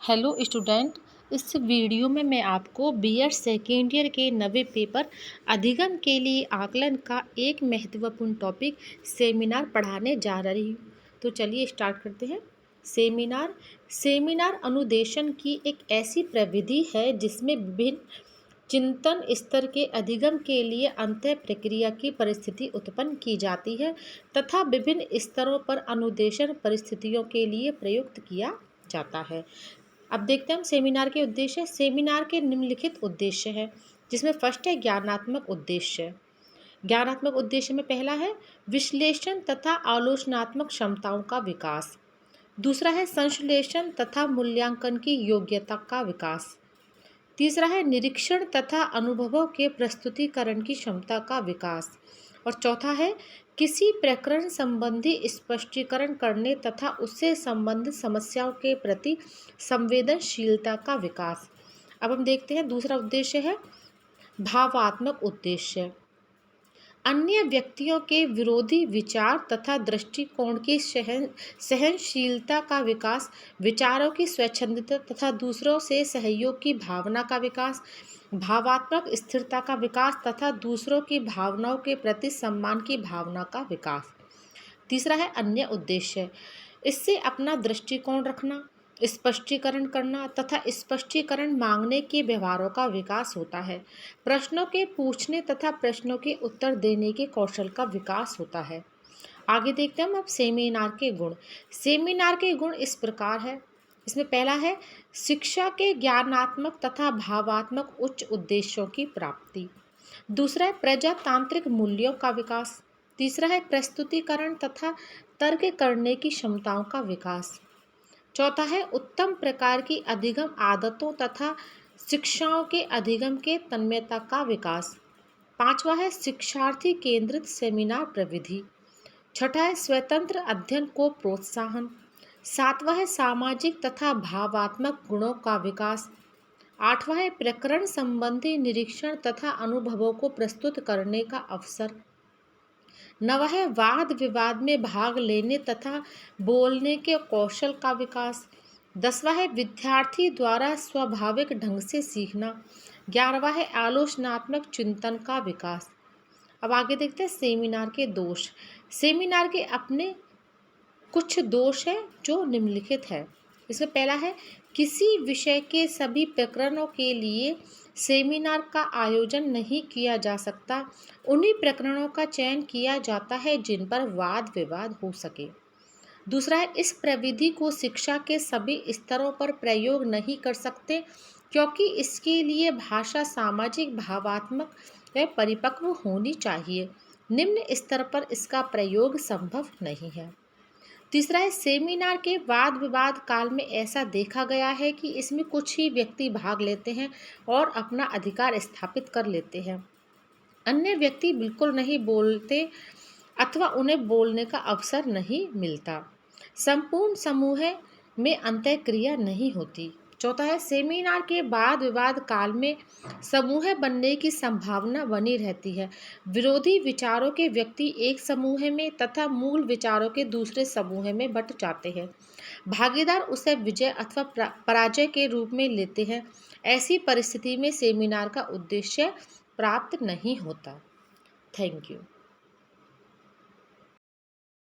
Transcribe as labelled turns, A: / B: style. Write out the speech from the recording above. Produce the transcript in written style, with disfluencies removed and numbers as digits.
A: Hello student. इस video में मैं आपको बीएड सेकेंड ईयर के नवे पेपर अधिगम के लिए आकलन का एक महत्वपूर्ण टॉपिक सेमिनार पढ़ाने जा रही हूँ। तो चलिए स्टार्ट करते हैं। सेमिनार अनुदेशन की एक ऐसी प्रविधि है जिसमें विभिन्न चिंतन स्तर के अधिगम के लिए अंतः प्रक्रिया की परिस्थिति उत्पन्न की जाती है तथा विभिन्न स्तरों पर अनुदेशन परिस्थितियों के लिए प्रयुक्त किया जाता है। अब देखते हैं हम सेमिनार के उद्देश्य। सेमिनार के निम्नलिखित उद्देश्य हैं, जिसमें फर्स्ट है ज्ञानात्मक उद्देश्य। ज्ञानात्मक उद्देश्य में पहला है विश्लेषण तथा आलोचनात्मक क्षमताओं का विकास। दूसरा है संश्लेषण तथा मूल्यांकन की योग्यता का विकास। तीसरा है निरीक्षण तथा अनुभवों के प्रस्तुतिकरण की क्षमता का विकास। और चौथा है किसी प्रकरण संबंधी स्पष्टीकरण करने तथा उससे संबंधित समस्याओं के प्रति संवेदनशीलता का विकास। अब हम देखते हैं दूसरा उद्देश्य है भावात्मक उद्देश्य। अन्य व्यक्तियों के विरोधी विचार तथा दृष्टिकोण की सहनशीलता का विकास, विचारों की स्वच्छंदता तथा दूसरों से सहयोग की भावना का विकास, भावात्मक स्थिरता का विकास तथा दूसरों की भावनाओं के प्रति सम्मान की भावना का विकास। तीसरा है अन्य उद्देश्य। इससे अपना दृष्टिकोण रखना, स्पष्टीकरण करना तथा स्पष्टीकरण मांगने के व्यवहारों का विकास होता है। प्रश्नों के पूछने तथा प्रश्नों के उत्तर देने के कौशल का विकास होता है। आगे देखते हैं हम अब सेमिनार के गुण। सेमिनार के गुण इस प्रकार है। इसमें पहला है शिक्षा के ज्ञानात्मक तथा भावात्मक उच्च उद्देश्यों की प्राप्ति। दूसरा है प्रजातांत्रिक मूल्यों का विकास। तीसरा है प्रस्तुतिकरण तथा तर्क करने की क्षमताओं का विकास। चौथा है उत्तम प्रकार की अधिगम आदतों तथा शिक्षाओं के अधिगम के तन्मयता का विकास। पांचवा है शिक्षार्थी केंद्रित सेमिनार प्रविधि। छठा है स्वतंत्र अध्ययन को प्रोत्साहन। सातवां है सामाजिक तथा भावात्मक गुणों का विकास। आठवां है प्रकरण संबंधी निरीक्षण तथा अनुभवों को प्रस्तुत करने का अवसर। नवा है वाद विवाद में भाग लेने तथा बोलने के कौशल का विकास। 10वां है विद्यार्थी द्वारा स्वाभाविक ढंग से सीखना। 11वां है आलोचनात्मक चिंतन का विकास। अब आगे देखते हैं सेमिनार के दोष। सेमिनार के अपने कुछ दोष हैं जो निम्नलिखित है। इसमें पहला है किसी विषय के सभी प्रकरणों के लिए सेमिनार का आयोजन नहीं किया जा सकता। उन्हीं प्रकरणों का चयन किया जाता है जिन पर वाद विवाद हो सके। दूसरा है इस प्रविधि को शिक्षा के सभी स्तरों पर प्रयोग नहीं कर सकते, क्योंकि इसके लिए भाषा सामाजिक भावात्मक व परिपक्व होनी चाहिए। निम्न स्तर पर इसका प्रयोग संभव नहीं है। तीसरा है सेमिनार के वाद विवाद काल में ऐसा देखा गया है कि इसमें कुछ ही व्यक्ति भाग लेते हैं और अपना अधिकार स्थापित कर लेते हैं। अन्य व्यक्ति बिल्कुल नहीं बोलते अथवा उन्हें बोलने का अवसर नहीं मिलता। संपूर्ण समूह में अंतःक्रिया नहीं होती। चौथा है सेमिनार के वाद विवाद काल में समूह बनने की संभावना बनी रहती है। विरोधी विचारों के व्यक्ति एक समूह में तथा मूल विचारों के दूसरे समूह में बंट जाते हैं। भागीदार उसे विजय अथवा पराजय के रूप में लेते हैं। ऐसी परिस्थिति में सेमिनार का उद्देश्य प्राप्त नहीं होता। Thank you.